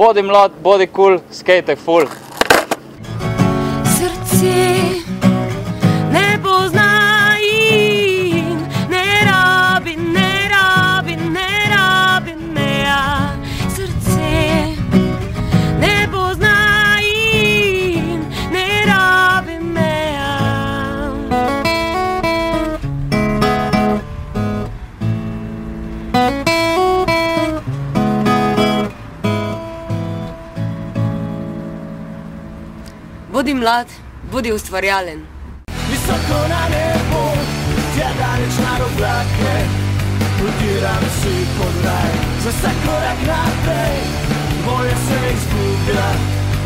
bodi mlad, bodi cool, skejtaj ful. Srce ne pozna in ne rabi meja. Srce ne pozna in ne rabi meja. Bodi mlad, bodi ustvarjalen. Visoko na nebo, tja daleč nad oblake, podiram si pod raj, za vsak korak naprej, bolje se izgublja,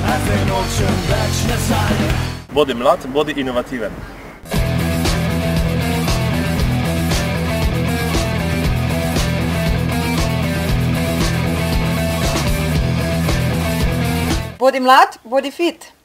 a zdaj nočem več nazaj. Bodi mlad, bodi inovativen. Bodi mlad, bodi fit.